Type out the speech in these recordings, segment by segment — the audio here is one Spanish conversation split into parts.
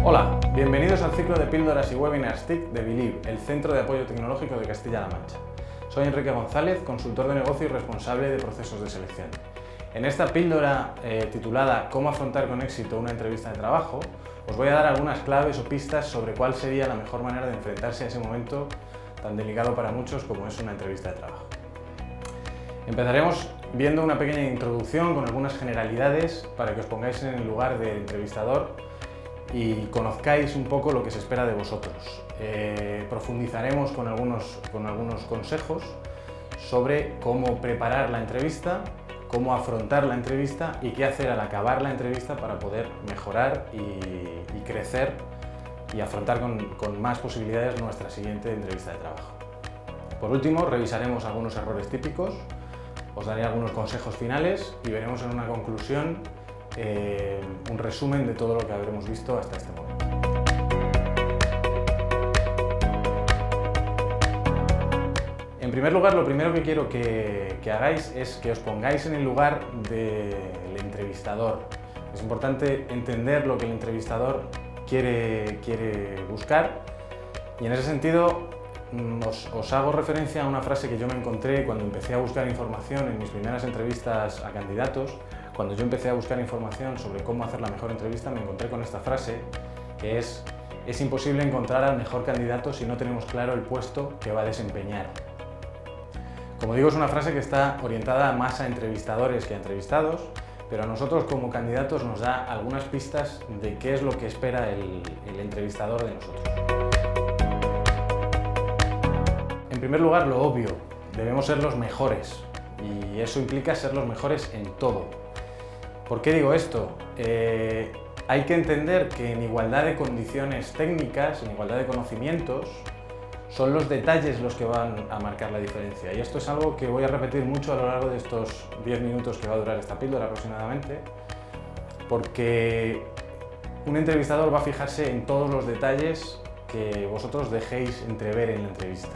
Hola, bienvenidos al ciclo de píldoras y webinars TIC de Believe, el Centro de Apoyo Tecnológico de Castilla-La Mancha. Soy Enrique González, consultor de negocio y responsable de procesos de selección. En esta píldora titulada ¿Cómo afrontar con éxito una entrevista de trabajo?, os voy a dar algunas claves o pistas sobre cuál sería la mejor manera de enfrentarse a ese momento tan delicado para muchos como es una entrevista de trabajo. Empezaremos viendo una pequeña introducción con algunas generalidades para que os pongáis en el lugar del entrevistador y conozcáis un poco lo que se espera de vosotros. Profundizaremos con algunos consejos sobre cómo preparar la entrevista, cómo afrontar la entrevista y qué hacer al acabar la entrevista para poder mejorar y crecer y afrontar con más posibilidades nuestra siguiente entrevista de trabajo. Por último, revisaremos algunos errores típicos, os daré algunos consejos finales y veremos en una conclusión un resumen de todo lo que habremos visto hasta este momento. En primer lugar, lo primero que quiero que hagáis es que os pongáis en el lugar del entrevistador. Es importante entender lo que el entrevistador quiere buscar y en ese sentido os hago referencia a una frase que yo me encontré cuando empecé a buscar información en mis primeras entrevistas a candidatos. Cuando yo empecé a buscar información sobre cómo hacer la mejor entrevista, me encontré con esta frase, que es imposible encontrar al mejor candidato si no tenemos claro el puesto que va a desempeñar. Como digo, es una frase que está orientada más a entrevistadores que a entrevistados, pero a nosotros como candidatos nos da algunas pistas de qué es lo que espera el entrevistador de nosotros. En primer lugar, lo obvio, debemos ser los mejores y eso implica ser los mejores en todo. ¿Por qué digo esto? Hay que entender que en igualdad de condiciones técnicas, en igualdad de conocimientos, son los detalles los que van a marcar la diferencia. Y esto es algo que voy a repetir mucho a lo largo de estos 10 minutos que va a durar esta píldora aproximadamente, porque un entrevistador va a fijarse en todos los detalles que vosotros dejéis entrever en la entrevista.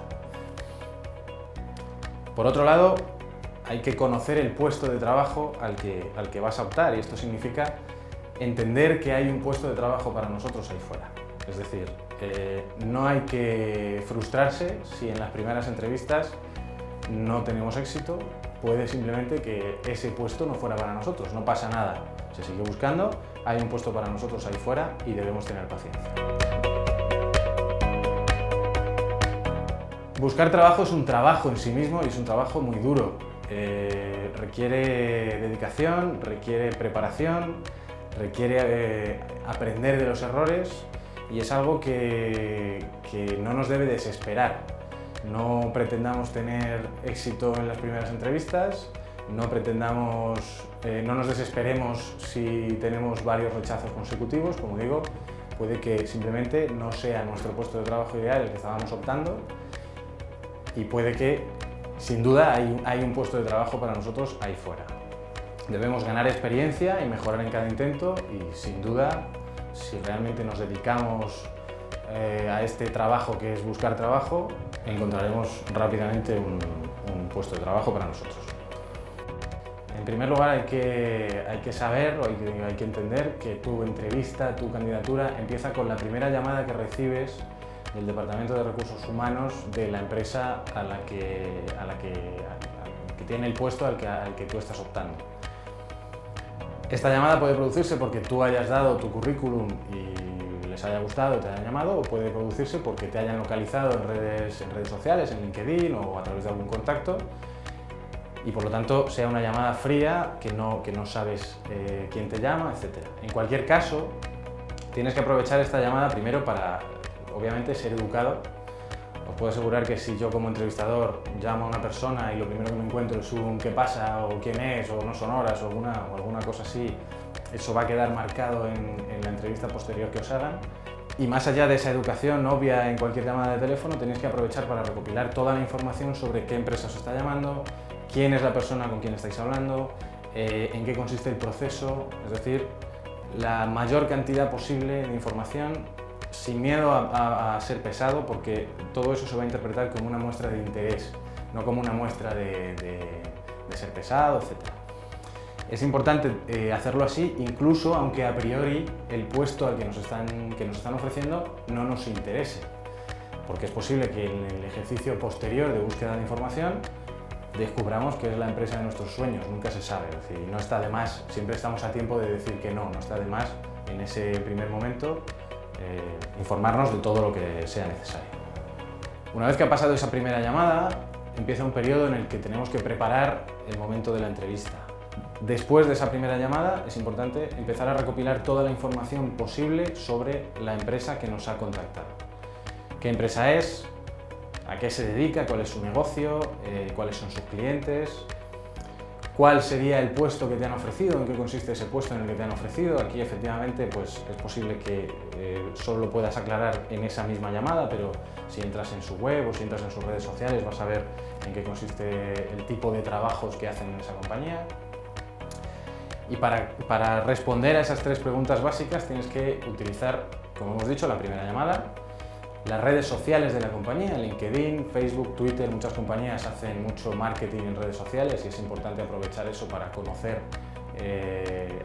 Por otro lado, hay que conocer el puesto de trabajo al que vas a optar y esto significa entender que hay un puesto de trabajo para nosotros ahí fuera. Es decir, no hay que frustrarse si en las primeras entrevistas no tenemos éxito. Puede simplemente que ese puesto no fuera para nosotros, no pasa nada. Se sigue buscando, hay un puesto para nosotros ahí fuera y debemos tener paciencia. Buscar trabajo es un trabajo en sí mismo y es un trabajo muy duro. Requiere dedicación, requiere preparación, requiere aprender de los errores y es algo que no nos debe desesperar. No pretendamos tener éxito en las primeras entrevistas, no nos desesperemos si tenemos varios rechazos consecutivos. Como digo, puede que simplemente no sea nuestro puesto de trabajo ideal el que estábamos optando y puede que sin duda hay un puesto de trabajo para nosotros ahí fuera. Debemos ganar experiencia y mejorar en cada intento y sin duda, si realmente nos dedicamos a este trabajo que es buscar trabajo, encontraremos rápidamente un puesto de trabajo para nosotros. En primer lugar hay que saber o hay que entender que tu entrevista, tu candidatura empieza con la primera llamada que recibes del Departamento de Recursos Humanos de la empresa que tiene el puesto al que tú estás optando. Esta llamada puede producirse porque tú hayas dado tu currículum y les haya gustado y te hayan llamado, o puede producirse porque te hayan localizado en redes sociales, en LinkedIn o a través de algún contacto y por lo tanto sea una llamada fría que no sabes quién te llama, etc. En cualquier caso, tienes que aprovechar esta llamada primero para obviamente ser educado. Os puedo asegurar que si yo como entrevistador llamo a una persona y lo primero que me encuentro es un ¿qué pasa? O ¿quién es? O no son horas o alguna cosa así, eso va a quedar marcado en la entrevista posterior que os hagan. Y más allá de esa educación obvia en cualquier llamada de teléfono, tenéis que aprovechar para recopilar toda la información sobre qué empresa os está llamando, quién es la persona con quien estáis hablando, en qué consiste el proceso, es decir, la mayor cantidad posible de información sin miedo a ser pesado, porque todo eso se va a interpretar como una muestra de interés, no como una muestra de ser pesado, etc. Es importante hacerlo así, incluso aunque a priori el puesto al que nos están ofreciendo no nos interese, porque es posible que en el ejercicio posterior de búsqueda de información descubramos que es la empresa de nuestros sueños, nunca se sabe, es decir, no está de más, siempre estamos a tiempo de decir que no está de más en ese primer momento informarnos de todo lo que sea necesario. Una vez que ha pasado esa primera llamada, empieza un periodo en el que tenemos que preparar el momento de la entrevista. Después de esa primera llamada es importante empezar a recopilar toda la información posible sobre la empresa que nos ha contactado. ¿Qué empresa es? ¿A qué se dedica? ¿Cuál es su negocio? ¿Cuáles son sus clientes? ¿Cuál sería el puesto que te han ofrecido? ¿En qué consiste ese puesto en el que te han ofrecido? Aquí efectivamente pues, es posible que solo lo puedas aclarar en esa misma llamada, pero si entras en su web o si entras en sus redes sociales vas a ver en qué consiste el tipo de trabajos que hacen en esa compañía. Y para responder a esas tres preguntas básicas tienes que utilizar, como hemos dicho, la primera llamada, las redes sociales de la compañía, LinkedIn, Facebook, Twitter. Muchas compañías hacen mucho marketing en redes sociales y es importante aprovechar eso para conocer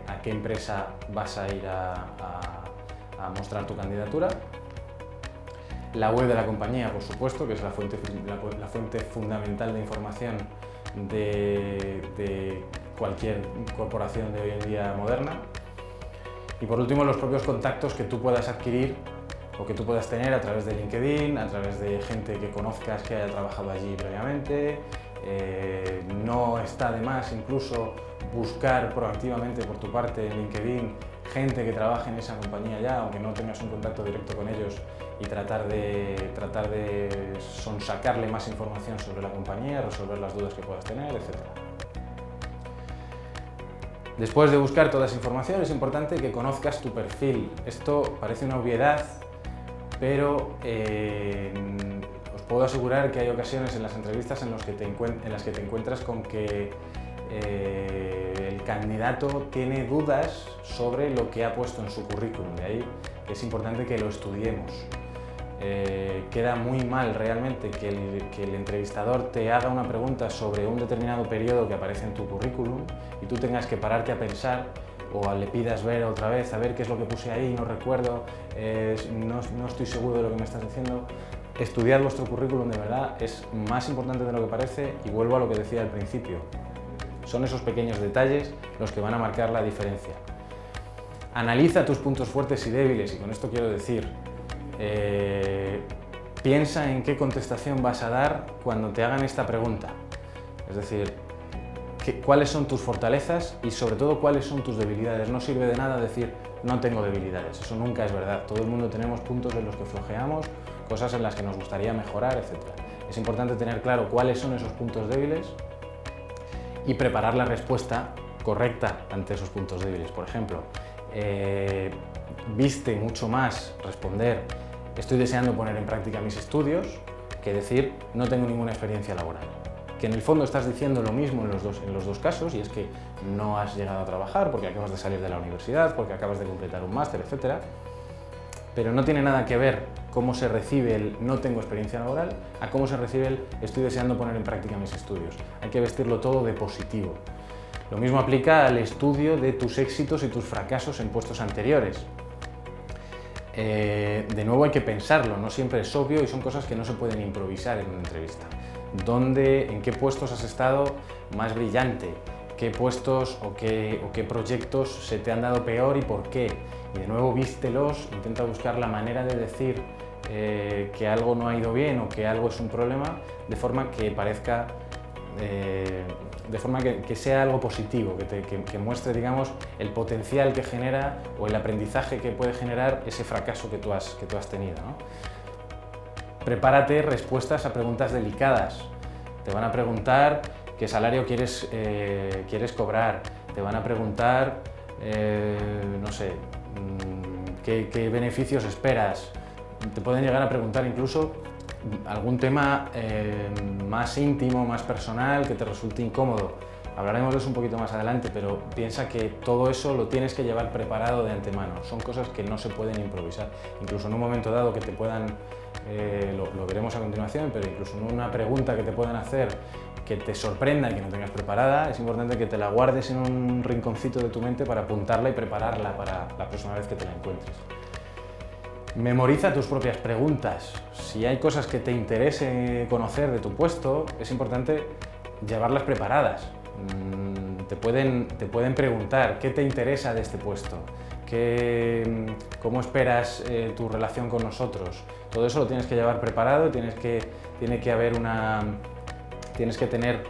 a qué empresa vas a ir a mostrar tu candidatura. La web de la compañía, por supuesto, que es la fuente fundamental de información de cualquier corporación de hoy en día moderna. Y por último, los propios contactos que tú puedas adquirir o que tú puedas tener a través de LinkedIn, a través de gente que conozcas que haya trabajado allí previamente. No está de más incluso buscar proactivamente por tu parte en LinkedIn gente que trabaje en esa compañía ya, aunque no tengas un contacto directo con ellos, y tratar de sonsacarle más información sobre la compañía, resolver las dudas que puedas tener, etc. Después de buscar toda esa información es importante que conozcas tu perfil. Esto parece una obviedad, pero os puedo asegurar que hay ocasiones en las entrevistas en las que te encuentras con que el candidato tiene dudas sobre lo que ha puesto en su currículum. De ahí que es importante que lo estudiemos. Queda muy mal realmente que el entrevistador te haga una pregunta sobre un determinado periodo que aparece en tu currículum y tú tengas que pararte a pensar o le pidas ver otra vez, a ver qué es lo que puse ahí, no recuerdo, no estoy seguro de lo que me estás diciendo. Estudiar vuestro currículum de verdad es más importante de lo que parece y vuelvo a lo que decía al principio. Son esos pequeños detalles los que van a marcar la diferencia. Analiza tus puntos fuertes y débiles y con esto quiero decir, piensa en qué contestación vas a dar cuando te hagan esta pregunta. Es decir, cuáles son tus fortalezas y sobre todo cuáles son tus debilidades. No sirve de nada decir no tengo debilidades, eso nunca es verdad. Todo el mundo tenemos puntos en los que flojeamos, cosas en las que nos gustaría mejorar, etc. Es importante tener claro cuáles son esos puntos débiles y preparar la respuesta correcta ante esos puntos débiles. Por ejemplo, viste mucho más responder estoy deseando poner en práctica mis estudios que decir no tengo ninguna experiencia laboral. Que en el fondo estás diciendo lo mismo en los dos casos, y es que no has llegado a trabajar porque acabas de salir de la universidad, porque acabas de completar un máster, etc. Pero no tiene nada que ver cómo se recibe el no tengo experiencia laboral a cómo se recibe el estoy deseando poner en práctica mis estudios. Hay que vestirlo todo de positivo. Lo mismo aplica al estudio de tus éxitos y tus fracasos en puestos anteriores. De nuevo hay que pensarlo, no siempre es obvio y son cosas que no se pueden improvisar en una entrevista. ¿En qué puestos has estado más brillante? ¿Qué puestos o qué proyectos se te han dado peor y por qué? Y de nuevo vístelos, intenta buscar la manera de decir que algo no ha ido bien o que algo es un problema de forma que parezca, que sea algo positivo, que muestre, digamos, el potencial que genera o el aprendizaje que puede generar ese fracaso que tú has tenido, ¿no? Prepárate respuestas a preguntas delicadas. Te van a preguntar qué salario quieres cobrar, te van a preguntar, no sé, qué beneficios esperas, te pueden llegar a preguntar incluso algún tema más íntimo, más personal, que te resulte incómodo. Hablaremos de eso un poquito más adelante, pero piensa que todo eso lo tienes que llevar preparado de antemano. Son cosas que no se pueden improvisar. Incluso en un momento dado que te puedan, lo veremos a continuación, pero incluso en una pregunta que te puedan hacer que te sorprenda y que no tengas preparada, es importante que te la guardes en un rinconcito de tu mente para apuntarla y prepararla para la próxima vez que te la encuentres. Memoriza tus propias preguntas. Si hay cosas que te interese conocer de tu puesto, es importante llevarlas preparadas. Te pueden preguntar qué te interesa de este puesto, cómo esperas tu relación con nosotros. Todo eso lo tienes que llevar preparado, tienes que tener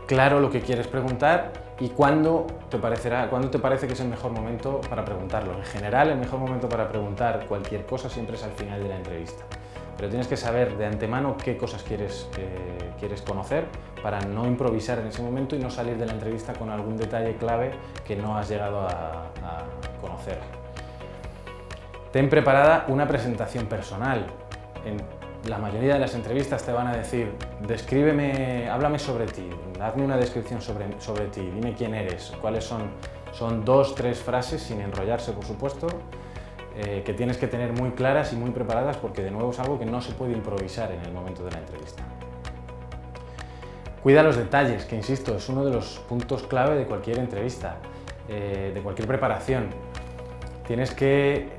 claro lo que quieres preguntar y cuándo te parece que es el mejor momento para preguntarlo. En general, el mejor momento para preguntar cualquier cosa siempre es al final de la entrevista. Pero tienes que saber de antemano qué cosas quieres conocer para no improvisar en ese momento y no salir de la entrevista con algún detalle clave que no has llegado a conocer. Ten preparada una presentación personal. En la mayoría de las entrevistas te van a decir, háblame sobre ti, hazme una descripción sobre ti, dime quién eres, cuáles son 2 o 3 frases, sin enrollarse por supuesto, que tienes que tener muy claras y muy preparadas porque de nuevo es algo que no se puede improvisar en el momento de la entrevista. Cuida los detalles, que insisto, es uno de los puntos clave de cualquier entrevista, de cualquier preparación. Tienes que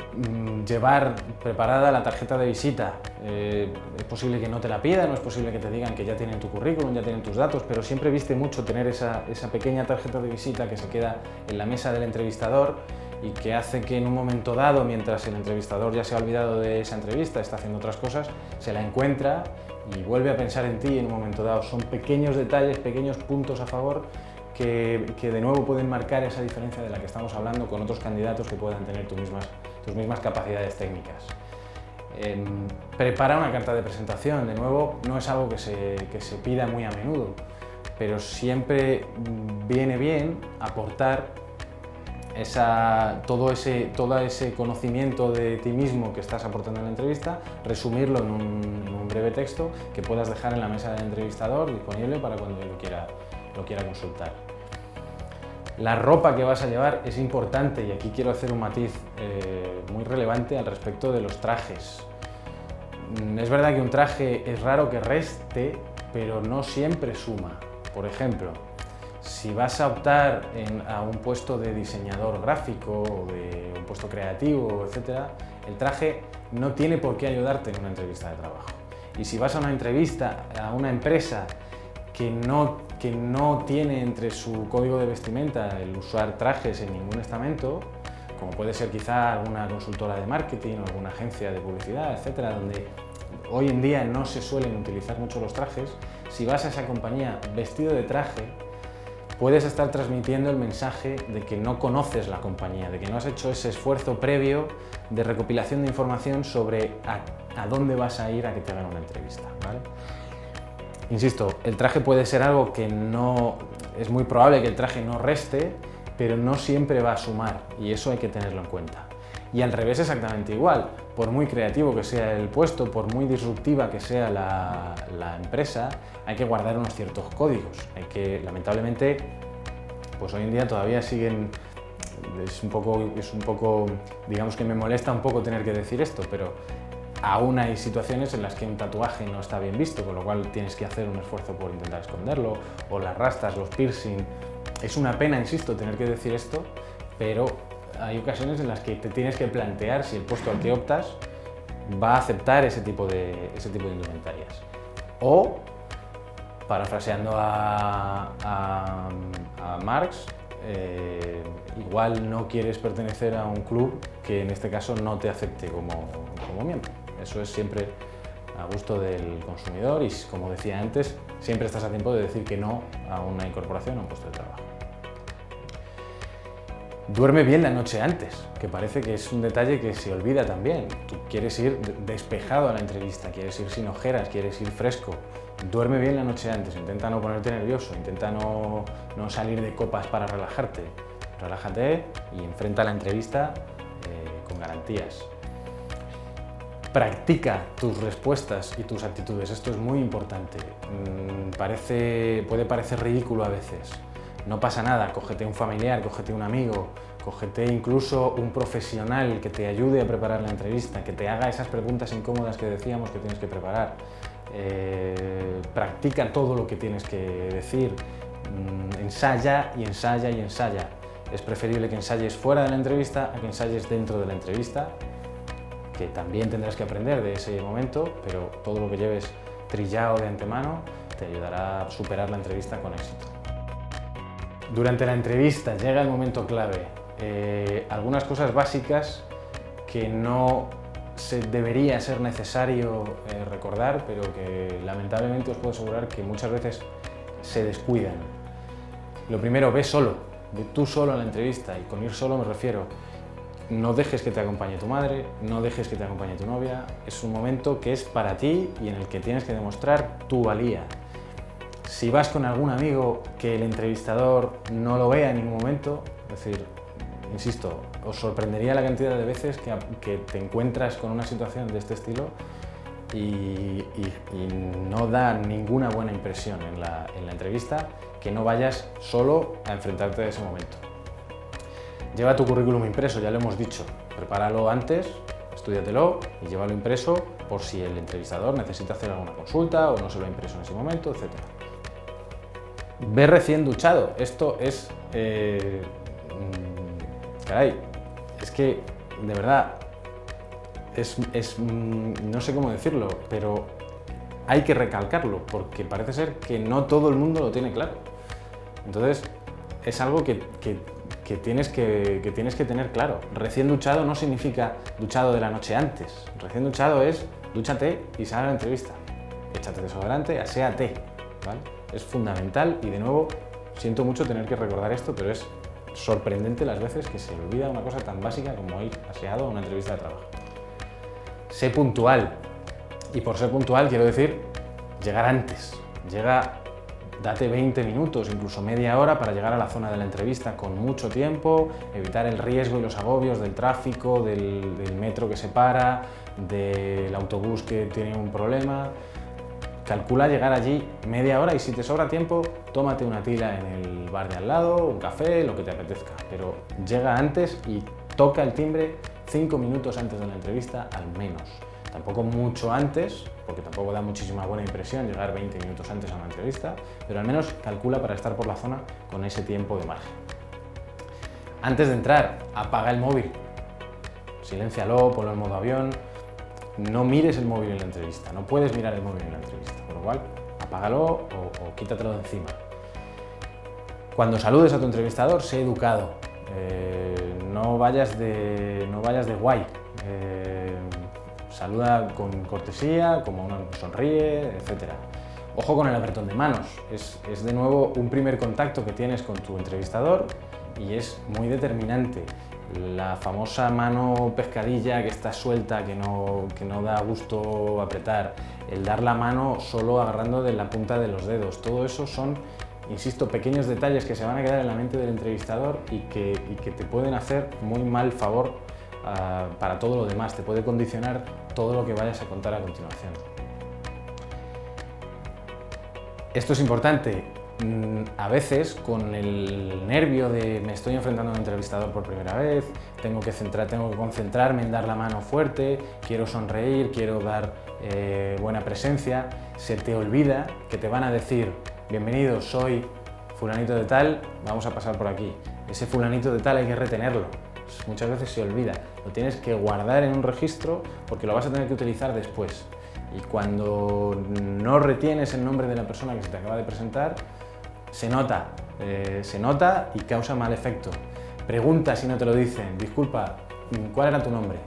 llevar preparada la tarjeta de visita. Es posible que no te la pidan, no es posible que te digan que ya tienen tu currículum, ya tienen tus datos, pero siempre viste mucho tener esa pequeña tarjeta de visita que se queda en la mesa del entrevistador y que hace que en un momento dado, mientras el entrevistador ya se ha olvidado de esa entrevista, está haciendo otras cosas, se la encuentra y vuelve a pensar en ti en un momento dado. Son pequeños detalles, pequeños puntos a favor que de nuevo pueden marcar esa diferencia de la que estamos hablando con otros candidatos que puedan tener tus mismas capacidades técnicas. Prepara una carta de presentación, de nuevo no es algo que se pida muy a menudo, pero siempre viene bien aportar todo ese conocimiento de ti mismo que estás aportando en la entrevista, resumirlo en un breve texto que puedas dejar en la mesa del entrevistador disponible para cuando lo quiera consultar. La ropa que vas a llevar es importante y aquí quiero hacer un matiz muy relevante al respecto de los trajes. Es verdad que un traje es raro que reste, pero no siempre suma. Por ejemplo, si vas a optar a un puesto de diseñador gráfico o de un puesto creativo, etc., el traje no tiene por qué ayudarte en una entrevista de trabajo. Y si vas a una entrevista a una empresa que no tiene entre su código de vestimenta el usar trajes en ningún estamento, como puede ser quizá alguna consultora de marketing o alguna agencia de publicidad, etcétera, donde hoy en día no se suelen utilizar mucho los trajes, si vas a esa compañía vestido de traje, puedes estar transmitiendo el mensaje de que no conoces la compañía, de que no has hecho ese esfuerzo previo de recopilación de información sobre a dónde vas a ir a que te hagan una entrevista, ¿vale? Insisto, el traje puede ser algo que es muy probable que el traje no reste, pero no siempre va a sumar y eso hay que tenerlo en cuenta. Y al revés exactamente igual, por muy creativo que sea el puesto, por muy disruptiva que sea la empresa, hay que guardar unos ciertos códigos. Lamentablemente, pues hoy en día todavía siguen, es un poco, digamos que me molesta un poco tener que decir esto, pero aún hay situaciones en las que un tatuaje no está bien visto, con lo cual tienes que hacer un esfuerzo por intentar esconderlo, o las rastas, los piercing. Es una pena, insisto, tener que decir esto, pero hay ocasiones en las que te tienes que plantear si el puesto al que optas va a aceptar ese tipo de indumentarias. O, parafraseando a Marx, igual no quieres pertenecer a un club que en este caso no te acepte como miembro. Eso es siempre a gusto del consumidor y, como decía antes, siempre estás a tiempo de decir que no a una incorporación o a un puesto de trabajo. Duerme bien la noche antes, que parece que es un detalle que se olvida también. Tú quieres ir despejado a la entrevista, quieres ir sin ojeras, quieres ir fresco. Duerme bien la noche antes, intenta no ponerte nervioso, intenta no salir de copas para relajarte. Relájate y enfrenta la entrevista con garantías. Practica tus respuestas y tus actitudes, esto es muy importante. Puede parecer ridículo a veces, no pasa nada, cógete un familiar, cógete un amigo, cógete incluso un profesional que te ayude a preparar la entrevista, que te haga esas preguntas incómodas que decíamos que tienes que preparar. Practica todo lo que tienes que decir, ensaya y ensaya y ensaya. Es preferible que ensayes fuera de la entrevista a que ensayes dentro de la entrevista, que también tendrás que aprender de ese momento, pero todo lo que lleves trillado de antemano te ayudará a superar la entrevista con éxito. Durante la entrevista llega el momento clave. Algunas cosas básicas que no debería ser necesario recordar, pero que lamentablemente os puedo asegurar que muchas veces se descuidan. Lo primero, ve solo, ve tú solo a la entrevista, y con ir solo me refiero, no dejes que te acompañe tu madre, no dejes que te acompañe tu novia. Es un momento que es para ti y en el que tienes que demostrar tu valía. Si vas con algún amigo que el entrevistador no lo vea en ningún momento, es decir, insisto, os sorprendería la cantidad de veces que te encuentras con una situación de este estilo y no da ninguna buena impresión en la entrevista, que no vayas solo a enfrentarte a ese momento. Lleva tu currículum impreso, ya lo hemos dicho, prepáralo antes, estúdiatelo y llévalo impreso por si el entrevistador necesita hacer alguna consulta o no se lo ha impreso en ese momento, etc. Ve recién duchado, esto es... caray, es que de verdad, no sé cómo decirlo, pero hay que recalcarlo porque parece ser que no todo el mundo lo tiene claro. Entonces, es algo que tienes que tener claro. Recién duchado no significa duchado de la noche antes. Recién duchado es dúchate y sal a la entrevista. Échate desodorante, aséate, ¿vale? Es fundamental y de nuevo, siento mucho tener que recordar esto, pero es sorprendente las veces que se olvida una cosa tan básica como ir aseado a una entrevista de trabajo. Sé puntual. Y por ser puntual quiero decir llegar antes. Date 20 minutos, incluso media hora para llegar a la zona de la entrevista con mucho tiempo, evitar el riesgo y los agobios del tráfico, del metro que se para, del autobús que tiene un problema. Calcula llegar allí media hora y si te sobra tiempo, tómate una tila en el bar de al lado, un café, lo que te apetezca, pero llega antes y toca el timbre 5 minutos antes de la entrevista al menos. Tampoco mucho antes, porque tampoco da muchísima buena impresión llegar 20 minutos antes a una entrevista, pero al menos calcula para estar por la zona con ese tiempo de margen. Antes de entrar, apaga el móvil, siléncialo, ponlo en modo avión, no mires el móvil en la entrevista, no puedes mirar el móvil en la entrevista, con lo cual apágalo o quítatelo de encima. Cuando saludes a tu entrevistador, sé educado, no vayas de guay. Saluda con cortesía, como uno sonríe, etc. Ojo con el apretón de manos, es de nuevo un primer contacto que tienes con tu entrevistador y es muy determinante. La famosa mano pescadilla que está suelta, que no da gusto apretar, el dar la mano solo agarrando de la punta de los dedos, todo eso son, insisto, pequeños detalles que se van a quedar en la mente del entrevistador y que te pueden hacer muy mal favor para todo lo demás, te puede condicionar todo lo que vayas a contar a continuación. Esto es importante. A veces, con el nervio de me estoy enfrentando a un entrevistador por primera vez, tengo que concentrarme en dar la mano fuerte, quiero sonreír, quiero dar buena presencia, se te olvida que te van a decir bienvenido, soy fulanito de tal, vamos a pasar por aquí. Ese fulanito de tal hay que retenerlo. Muchas veces se olvida, lo tienes que guardar en un registro porque lo vas a tener que utilizar después. Y cuando no retienes el nombre de la persona que se te acaba de presentar, se nota y causa mal efecto. Pregunta si no te lo dicen, disculpa, ¿cuál era tu nombre?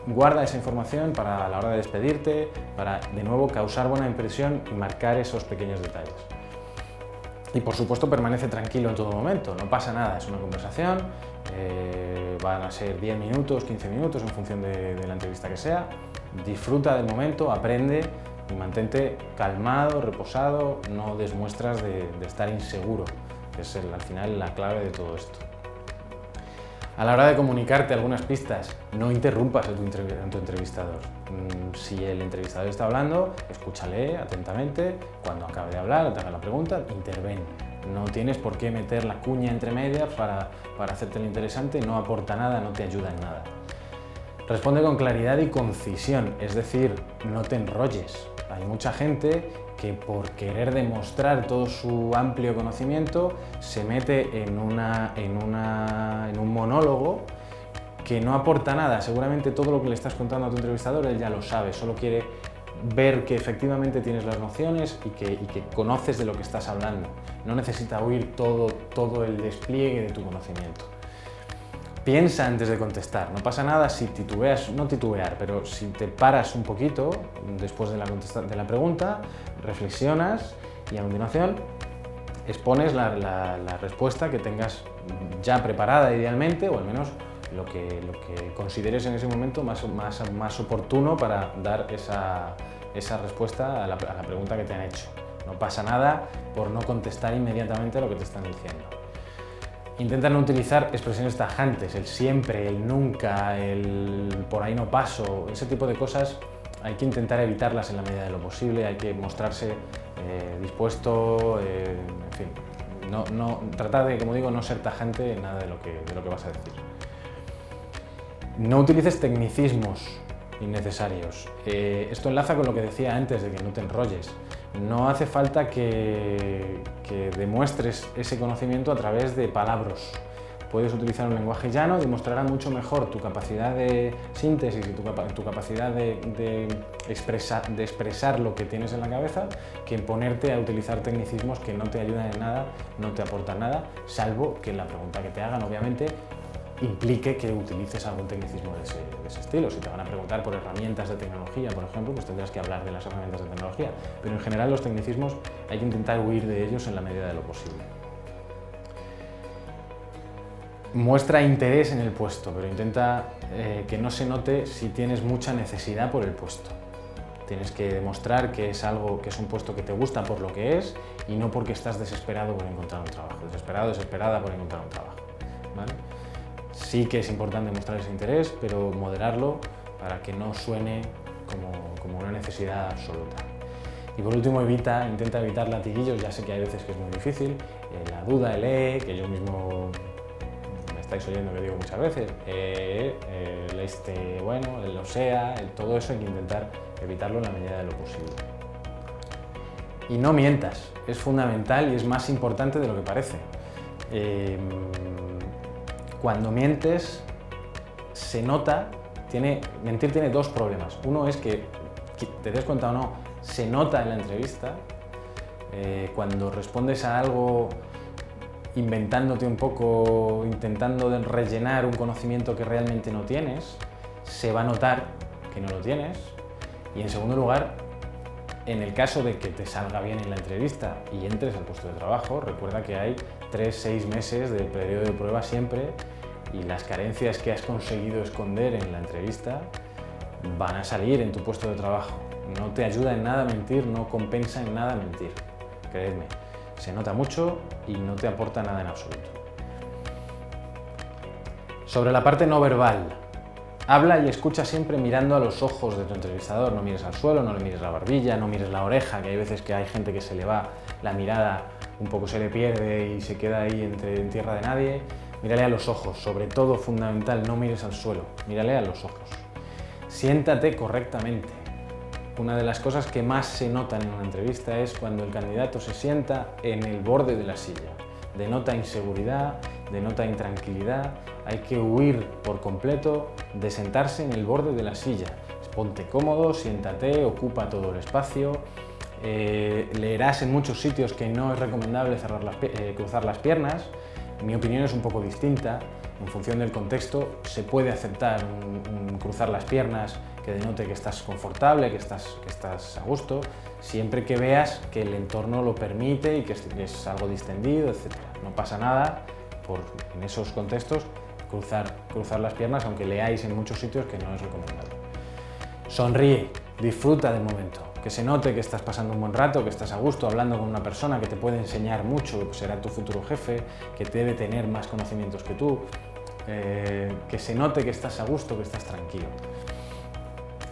Guarda esa información para la hora de despedirte, para de nuevo causar buena impresión y marcar esos pequeños detalles. Y por supuesto permanece tranquilo en todo momento, no pasa nada, es una conversación, van a ser 10 minutos, 15 minutos en función de la entrevista que sea. Disfruta del momento, aprende y mantente calmado, reposado, no des muestras de estar inseguro, que es al final la clave de todo esto. A la hora de comunicarte algunas pistas, no interrumpas a tu entrevistador. Si el entrevistador está hablando, escúchale atentamente, cuando acabe de hablar, te haga la pregunta, interven. No tienes por qué meter la cuña entre medias para hacerte lo interesante, no aporta nada, no te ayuda en nada. Responde con claridad y concisión, es decir, no te enrolles. Hay mucha gente que por querer demostrar todo su amplio conocimiento se mete en un monólogo que no aporta nada. Seguramente todo lo que le estás contando a tu entrevistador él ya lo sabe, solo quiere ver que efectivamente tienes las nociones y que conoces de lo que estás hablando. No necesita oír todo el despliegue de tu conocimiento. Piensa antes de contestar, no pasa nada si titubeas, no titubear, pero si te paras un poquito después de la pregunta, reflexionas y a continuación expones la respuesta que tengas ya preparada idealmente, o al menos lo que consideres en ese momento más oportuno para dar esa respuesta a la pregunta que te han hecho. No pasa nada por no contestar inmediatamente lo que te están diciendo. Intenta no utilizar expresiones tajantes, el siempre, el nunca, el por ahí no paso, ese tipo de cosas hay que intentar evitarlas en la medida de lo posible, hay que mostrarse dispuesto, en fin, tratar de, como digo, no ser tajante en nada de lo que vas a decir. No utilices tecnicismos innecesarios. Esto enlaza con lo que decía antes de que no te enrolles. No hace falta que demuestres ese conocimiento a través de palabras. Puedes utilizar un lenguaje llano y demostrará mucho mejor tu capacidad de síntesis y tu capacidad de expresar lo que tienes en la cabeza, que en ponerte a utilizar tecnicismos que no te ayudan en nada, no te aportan nada, salvo que la pregunta que te hagan, obviamente, implique que utilices algún tecnicismo de ese estilo. Si te van a preguntar por herramientas de tecnología, por ejemplo, pues tendrás que hablar de las herramientas de tecnología. Pero en general los tecnicismos hay que intentar huir de ellos en la medida de lo posible. Muestra interés en el puesto, pero intenta que no se note si tienes mucha necesidad por el puesto. Tienes que demostrar que es un puesto que te gusta por lo que es y no porque estás desesperado por encontrar un trabajo. Desesperada por encontrar un trabajo, ¿vale? Sí que es importante mostrar ese interés, pero moderarlo para que no suene como una necesidad absoluta. Y por último, intenta evitar latiguillos, ya sé que hay veces que es muy difícil, la duda, el que yo mismo me estáis oyendo que digo muchas veces, el bueno, el o sea, todo eso hay que intentar evitarlo en la medida de lo posible. Y no mientas, es fundamental y es más importante de lo que parece. Cuando mientes, se nota, mentir tiene dos problemas. Uno es que te des cuenta o no, se nota en la entrevista. Cuando respondes a algo inventándote un poco, intentando rellenar un conocimiento que realmente no tienes, se va a notar que no lo tienes. Y en segundo lugar, en el caso de que te salga bien en la entrevista y entres al puesto de trabajo, recuerda que hay 3-6 meses de periodo de prueba siempre y las carencias que has conseguido esconder en la entrevista van a salir en tu puesto de trabajo. No te ayuda en nada mentir, no compensa en nada mentir. Creedme, se nota mucho y no te aporta nada en absoluto. Sobre la parte no verbal, habla y escucha siempre mirando a los ojos de tu entrevistador. No mires al suelo, no le mires la barbilla, no mires la oreja, que hay veces que hay gente que se le va la mirada, un poco se le pierde y se queda ahí en tierra de nadie. Mírale a los ojos, sobre todo fundamental, no mires al suelo, mírale a los ojos. Siéntate correctamente. Una de las cosas que más se notan en una entrevista es cuando el candidato se sienta en el borde de la silla. Denota inseguridad, denota intranquilidad, hay que huir por completo de sentarse en el borde de la silla. Ponte cómodo, siéntate, ocupa todo el espacio. Leerás en muchos sitios que no es recomendable cruzar las piernas. Mi opinión es un poco distinta. En función del contexto se puede aceptar un cruzar las piernas que denote que estás confortable, que estás a gusto, siempre que veas que el entorno lo permite y que es algo distendido, etc. No pasa nada en esos contextos cruzar las piernas, aunque leáis en muchos sitios que no es recomendable. Sonríe, disfruta del momento, que se note que estás pasando un buen rato, que estás a gusto hablando con una persona que te puede enseñar mucho, que será tu futuro jefe, que debe tener más conocimientos que tú, que se note que estás a gusto, que estás tranquilo.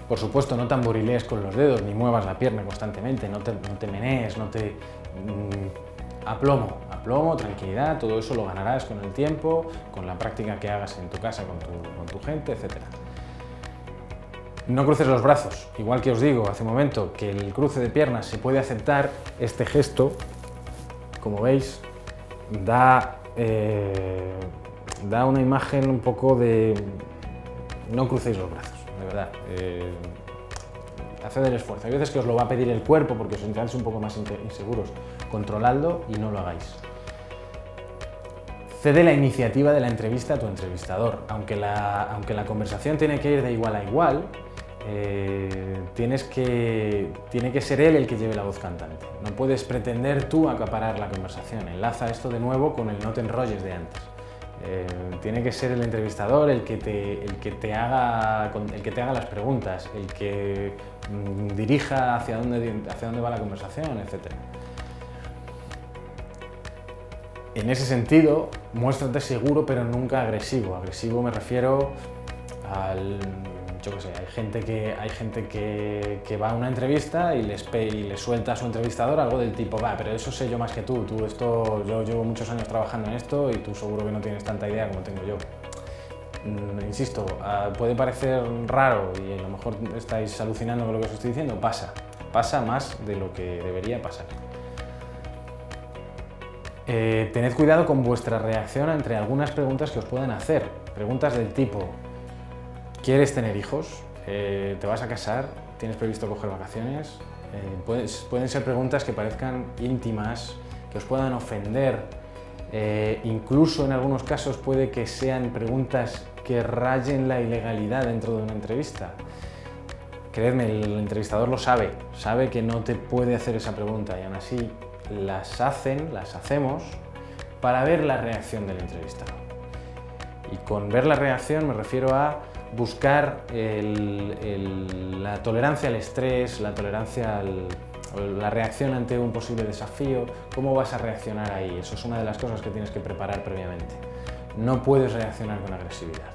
Por supuesto, no tamborilees con los dedos ni muevas la pierna constantemente, no te menees, no te... a plomo, aplomo, tranquilidad, todo eso lo ganarás con el tiempo, con la práctica que hagas en tu casa con tu gente, etc. No cruces los brazos, igual que os digo hace un momento que el cruce de piernas se puede aceptar, este gesto, como veis, da una imagen un poco de no crucéis los brazos, de verdad. Haced el esfuerzo. Hay veces que os lo va a pedir el cuerpo porque os sentís un poco más inseguros. Controladlo y no lo hagáis. Cede la iniciativa de la entrevista a tu entrevistador. Aunque la conversación tiene que ir de igual a igual, tiene que ser él el que lleve la voz cantante. No puedes pretender tú acaparar la conversación. Enlaza esto de nuevo con el no te enrolles de antes. Tiene que ser el entrevistador el que te haga las preguntas, el que dirija hacia dónde va la conversación, etc. En ese sentido, muéstrate seguro pero nunca agresivo. Agresivo me refiero al... Yo qué sé, hay gente que va a una entrevista y le suelta a su entrevistador algo del tipo, va, pero eso sé yo más que tú, yo llevo muchos años trabajando en esto y tú seguro que no tienes tanta idea como tengo yo. Insisto, puede parecer raro y a lo mejor estáis alucinando con lo que os estoy diciendo, pasa más de lo que debería pasar. Tened cuidado con vuestra reacción ante algunas preguntas que os puedan hacer, preguntas del tipo, ¿quieres tener hijos? ¿Te vas a casar? ¿Tienes previsto coger vacaciones? Pueden ser preguntas que parezcan íntimas, que os puedan ofender. Incluso en algunos casos puede que sean preguntas que rayen la ilegalidad dentro de una entrevista. Creedme, el entrevistador lo sabe que no te puede hacer esa pregunta y aún así las hacemos para ver la reacción del entrevistado. Y con ver la reacción me refiero a buscar la tolerancia al estrés, la reacción ante un posible desafío, cómo vas a reaccionar ahí. Eso es una de las cosas que tienes que preparar previamente. No puedes reaccionar con agresividad.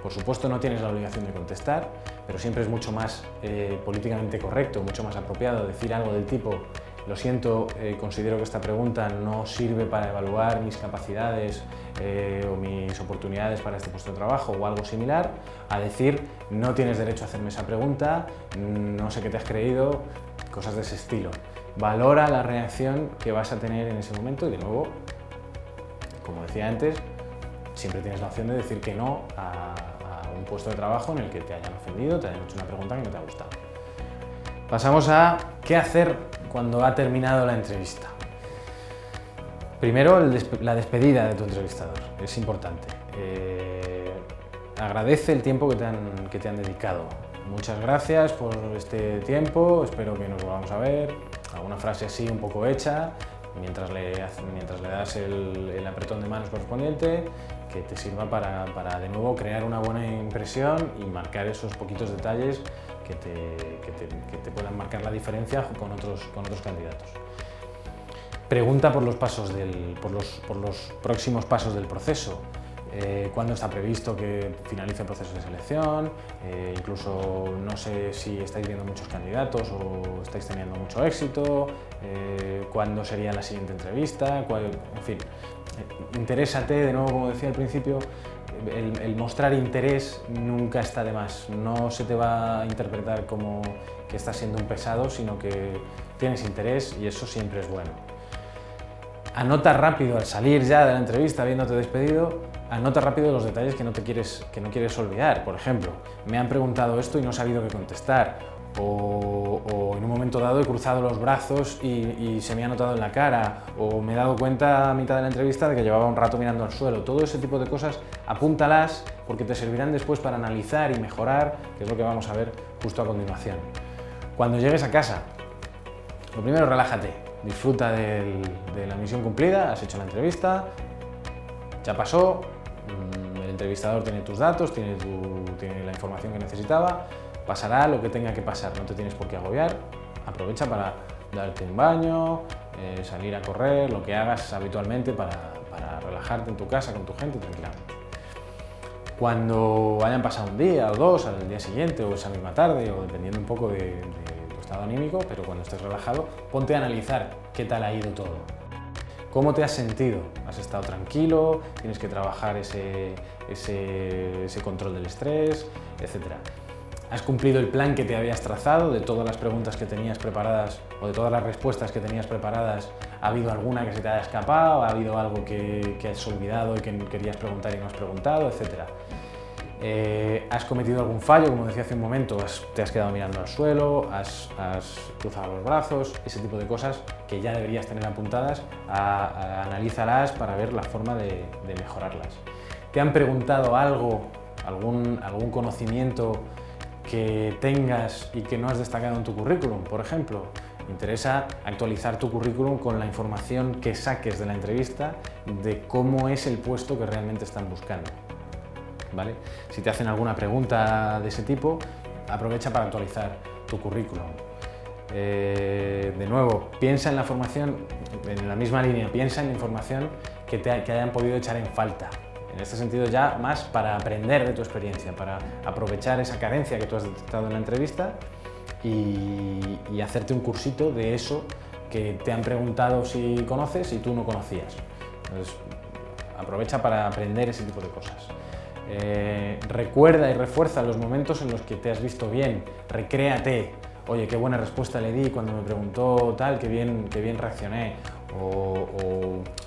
Por supuesto no tienes la obligación de contestar, pero siempre es mucho más políticamente correcto, mucho más apropiado decir algo del tipo lo siento, considero que esta pregunta no sirve para evaluar mis capacidades o mis oportunidades para este puesto de trabajo o algo similar, a decir no tienes derecho a hacerme esa pregunta, no sé qué te has creído, cosas de ese estilo. Valora la reacción que vas a tener en ese momento y de nuevo, como decía antes, siempre tienes la opción de decir que no a un puesto de trabajo en el que te hayan ofendido, te hayan hecho una pregunta que no te ha gustado. Pasamos a qué hacer cuando ha terminado la entrevista. Primero, la despedida de tu entrevistador, es importante. Agradece el tiempo que te han dedicado. Muchas gracias por este tiempo, espero que nos volvamos a ver. Alguna frase así un poco hecha, mientras le das el apretón de manos correspondiente, que te sirva para de nuevo crear una buena impresión y marcar esos poquitos detalles que te puedan marcar la diferencia con otros candidatos. Pregunta por los próximos pasos del proceso. ¿Cuándo está previsto que finalice el proceso de selección? Incluso no sé si estáis viendo muchos candidatos o estáis teniendo mucho éxito. ¿Cuándo sería la siguiente entrevista? En fin, interésate, de nuevo, como decía al principio, el mostrar interés nunca está de más. No se te va a interpretar como que estás siendo un pesado, sino que tienes interés y eso siempre es bueno. Anota rápido al salir ya de la entrevista, habiéndote despedido, anota rápido los detalles que no quieres olvidar. Por ejemplo, me han preguntado esto y no he sabido qué contestar. O en un momento dado he cruzado los brazos y se me ha notado en la cara, o me he dado cuenta a mitad de la entrevista de que llevaba un rato mirando al suelo. Todo ese tipo de cosas, apúntalas porque te servirán después para analizar y mejorar, que es lo que vamos a ver justo a continuación. Cuando llegues a casa, lo primero, relájate, disfruta de la misión cumplida, has hecho la entrevista, ya pasó, el entrevistador tiene tus datos, tiene la información que necesitaba. Pasará lo que tenga que pasar, no te tienes por qué agobiar, aprovecha para darte un baño, salir a correr, lo que hagas habitualmente para relajarte en tu casa con tu gente tranquilamente. Cuando hayan pasado un día o dos, al día siguiente o esa misma tarde, o dependiendo un poco de tu estado anímico, pero cuando estés relajado, ponte a analizar qué tal ha ido todo. ¿Cómo te has sentido? ¿Has estado tranquilo? ¿Tienes que trabajar ese control del estrés? Etcétera. ¿Has cumplido el plan que te habías trazado de todas las preguntas que tenías preparadas o de todas las respuestas que tenías preparadas? ¿Ha habido alguna que se te haya escapado? ¿Ha habido algo que has olvidado y que querías preguntar y no has preguntado? Etcétera. ¿Has cometido algún fallo? Como decía hace un momento, te has quedado mirando al suelo, has cruzado los brazos, ese tipo de cosas que ya deberías tener apuntadas, analízalas para ver la forma de mejorarlas. ¿Te han preguntado algo, algún conocimiento que tengas y que no has destacado en tu currículum, por ejemplo? Me interesa actualizar tu currículum con la información que saques de la entrevista de cómo es el puesto que realmente están buscando, ¿vale? Si te hacen alguna pregunta de ese tipo, aprovecha para actualizar tu currículum. De nuevo, piensa en la formación, en la misma línea, piensa en la información que hayan podido echar en falta. En este sentido ya más para aprender de tu experiencia, para aprovechar esa carencia que tú has detectado en la entrevista y hacerte un cursito de eso que te han preguntado si conoces y tú no conocías. Entonces, aprovecha para aprender ese tipo de cosas. Recuerda y refuerza los momentos en los que te has visto bien, recréate. Oye, qué buena respuesta le di cuando me preguntó tal, qué bien reaccioné. O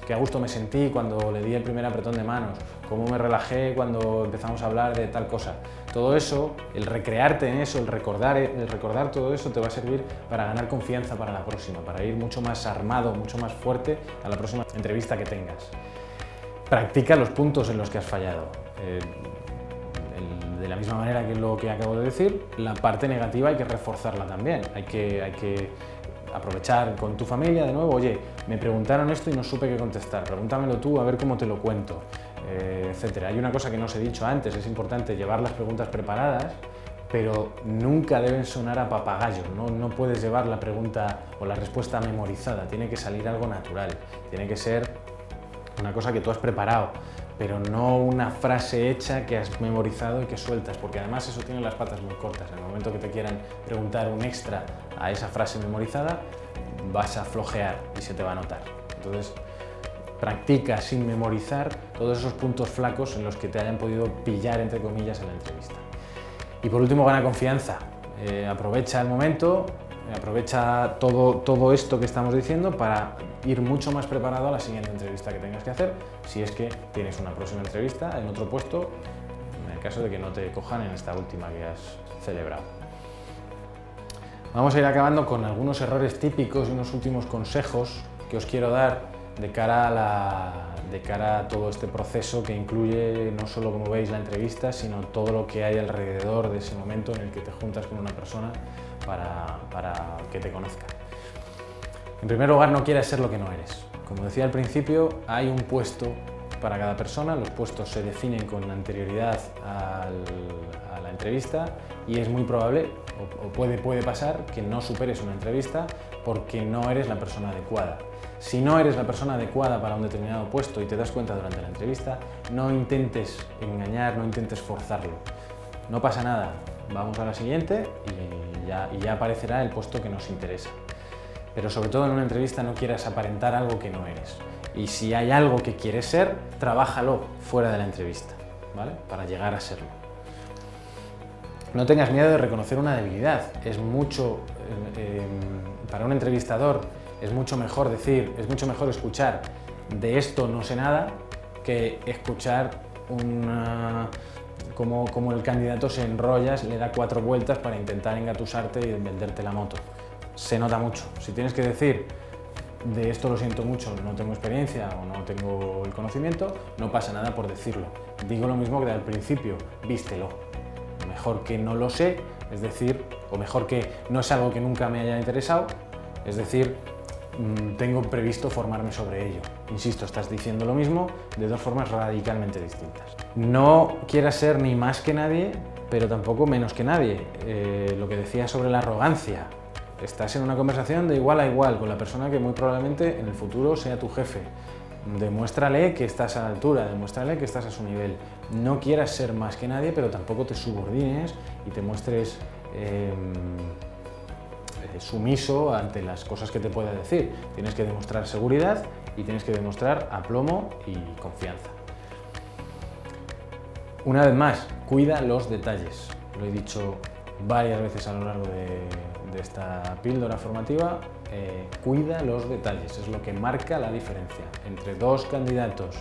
qué a gusto me sentí cuando le di el primer apretón de manos, cómo me relajé cuando empezamos a hablar de tal cosa. Todo eso, el recrearte en eso, el recordar todo eso te va a servir para ganar confianza para la próxima, para ir mucho más armado, mucho más fuerte a la próxima entrevista que tengas. Practica los puntos en los que has fallado. De la misma manera que lo que acabo de decir, la parte negativa hay que reforzarla también. Hay que aprovechar con tu familia de nuevo. Oye, me preguntaron esto y no supe qué contestar, pregúntamelo tú a ver cómo te lo cuento, etcétera. Hay una cosa que no os he dicho antes, es importante llevar las preguntas preparadas, pero nunca deben sonar a papagayo. No puedes llevar la pregunta o la respuesta memorizada, tiene que salir algo natural, tiene que ser una cosa que tú has preparado, pero no una frase hecha que has memorizado y que sueltas, porque además eso tiene las patas muy cortas. En el momento que te quieran preguntar un extra a esa frase memorizada, vas a flojear y se te va a notar. Entonces, practica sin memorizar todos esos puntos flacos en los que te hayan podido pillar, entre comillas, en la entrevista. Y por último, gana confianza. Aprovecha el momento, aprovecha todo esto que estamos diciendo para ir mucho más preparado a la siguiente entrevista que tengas que hacer, si es que tienes una próxima entrevista en otro puesto, en el caso de que no te cojan en esta última que has celebrado. Vamos a ir acabando con algunos errores típicos y unos últimos consejos que os quiero dar de cara a todo este proceso que incluye no solo, como veis, la entrevista, sino todo lo que hay alrededor de ese momento en el que te juntas con una persona para que te conozca. En primer lugar, no quieras ser lo que no eres. Como decía al principio, hay un puesto para cada persona, los puestos se definen con anterioridad a la entrevista y es muy probable, o puede pasar, que no superes una entrevista porque no eres la persona adecuada. Si no eres la persona adecuada para un determinado puesto y te das cuenta durante la entrevista, no intentes engañar, no intentes forzarlo. No pasa nada, vamos a la siguiente y ya aparecerá el puesto que nos interesa. Pero sobre todo en una entrevista no quieras aparentar algo que no eres. Y si hay algo que quieres ser, trabájalo fuera de la entrevista, ¿vale? Para llegar a serlo. No tengas miedo de reconocer una debilidad. Es mucho, para un entrevistador, es mucho mejor escuchar de esto no sé nada que escuchar como el candidato se enrolla, le da 4 vueltas para intentar engatusarte y venderte la moto. Se nota mucho. Si tienes que decir de esto lo siento mucho, no tengo experiencia o no tengo el conocimiento, no pasa nada por decirlo. Digo lo mismo que al principio, vístelo. Mejor que no lo sé, es decir, o mejor que no es algo que nunca me haya interesado, es decir, tengo previsto formarme sobre ello. Insisto, estás diciendo lo mismo de 2 formas radicalmente distintas. No quieras ser ni más que nadie, pero tampoco menos que nadie. Lo que decía sobre la arrogancia. Estás en una conversación de igual a igual con la persona que muy probablemente en el futuro sea tu jefe. Demuéstrale que estás a la altura, demuéstrale que estás a su nivel. No quieras ser más que nadie, pero tampoco te subordines y te muestres sumiso ante las cosas que te pueda decir. Tienes que demostrar seguridad y tienes que demostrar aplomo y confianza. Una vez más, cuida los detalles. Lo he dicho varias veces a lo largo de esta píldora formativa. Cuida los detalles, es lo que marca la diferencia entre dos candidatos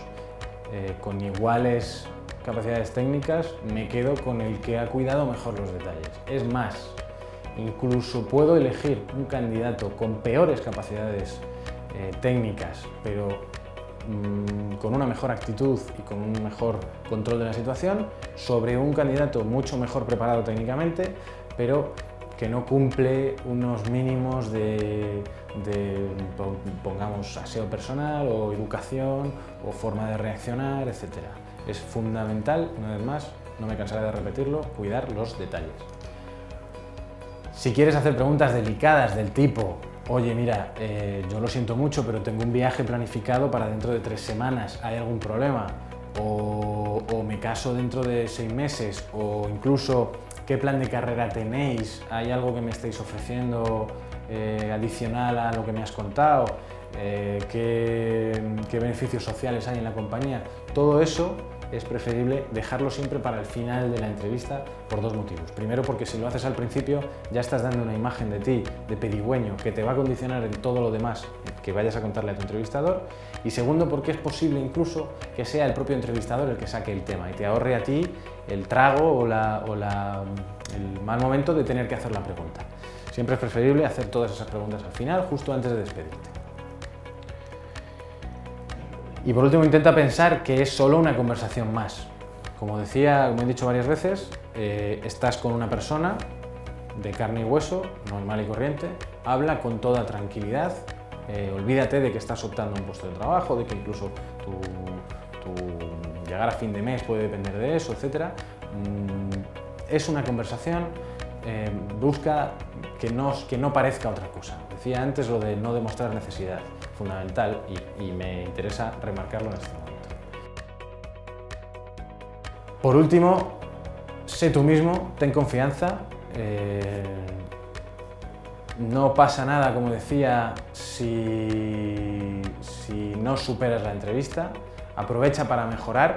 con iguales capacidades técnicas. Me quedo con el que ha cuidado mejor los detalles. Es más, incluso puedo elegir un candidato con peores capacidades técnicas, pero con una mejor actitud y con un mejor control de la situación, sobre un candidato mucho mejor preparado técnicamente, pero que no cumple unos mínimos de pongamos, aseo personal o educación o forma de reaccionar, etc. Es fundamental, una vez más, no me cansaré de repetirlo, cuidar los detalles. Si quieres hacer preguntas delicadas del tipo: oye, mira, yo lo siento mucho, pero tengo un viaje planificado para dentro de 3 semanas, ¿hay algún problema? O me caso dentro de 6 meses, o incluso, ¿qué plan de carrera tenéis? ¿Hay algo que me estáis ofreciendo adicional a lo que me has contado? ¿Qué beneficios sociales hay en la compañía? Todo eso es preferible dejarlo siempre para el final de la entrevista por 2 motivos. Primero, porque si lo haces al principio ya estás dando una imagen de ti, de pedigüeño, que te va a condicionar en todo lo demás que vayas a contarle a tu entrevistador. Y segundo, porque es posible incluso que sea el propio entrevistador el que saque el tema y te ahorre a ti el trago o el mal momento de tener que hacer la pregunta. Siempre es preferible hacer todas esas preguntas al final, justo antes de despedirte. Y por último, intenta pensar que es solo una conversación más. Como he dicho varias veces, estás con una persona de carne y hueso, normal y corriente, habla con toda tranquilidad, olvídate de que estás optando a un puesto de trabajo, de que incluso tu llegar a fin de mes puede depender de eso, etc. Es una conversación, busca que no parezca otra cosa. Decía antes lo de no demostrar necesidad, fundamental, y me interesa remarcarlo en este momento. Por último, sé tú mismo, ten confianza. No pasa nada, como decía, si no superas la entrevista. Aprovecha para mejorar.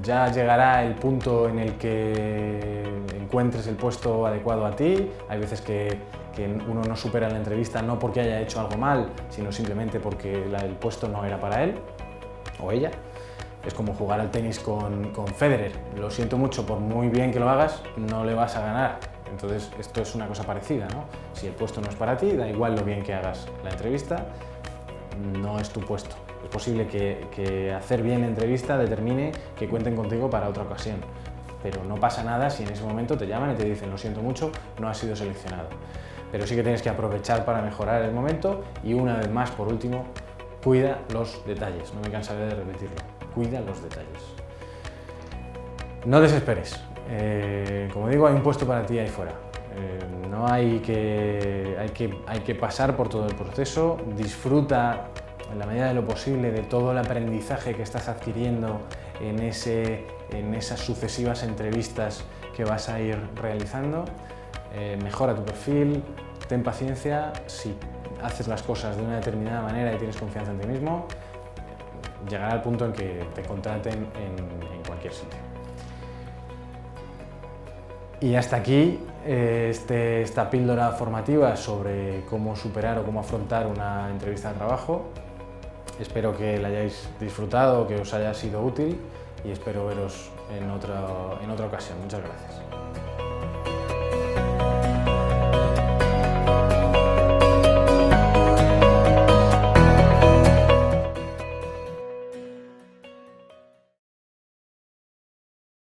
Ya llegará el punto en el que encuentres el puesto adecuado a ti. Hay veces que uno no supera la entrevista no porque haya hecho algo mal, sino simplemente porque el puesto no era para él o ella. Es como jugar al tenis con Federer. Lo siento mucho, por muy bien que lo hagas, no le vas a ganar. Entonces, esto es una cosa parecida, ¿no? Si el puesto no es para ti, da igual lo bien que hagas la entrevista, no es tu puesto. Es posible que hacer bien la entrevista determine que cuenten contigo para otra ocasión, pero no pasa nada si en ese momento te llaman y te dicen: lo siento mucho, no has sido seleccionado. Pero sí que tienes que aprovechar para mejorar el momento y, una vez más, por último, cuida los detalles. No me cansaré de repetirlo, cuida los detalles. No desesperes. Como digo, hay un puesto para ti ahí fuera. No hay que pasar por todo el proceso. Disfruta en la medida de lo posible de todo el aprendizaje que estás adquiriendo en esas sucesivas entrevistas que vas a ir realizando. Mejora tu perfil, ten paciencia. Si haces las cosas de una determinada manera y tienes confianza en ti mismo, llegará al punto en que te contraten en cualquier sitio. Y hasta aquí esta píldora formativa sobre cómo superar o cómo afrontar una entrevista de trabajo. Espero que la hayáis disfrutado, que os haya sido útil, y espero veros en otra ocasión. Muchas gracias.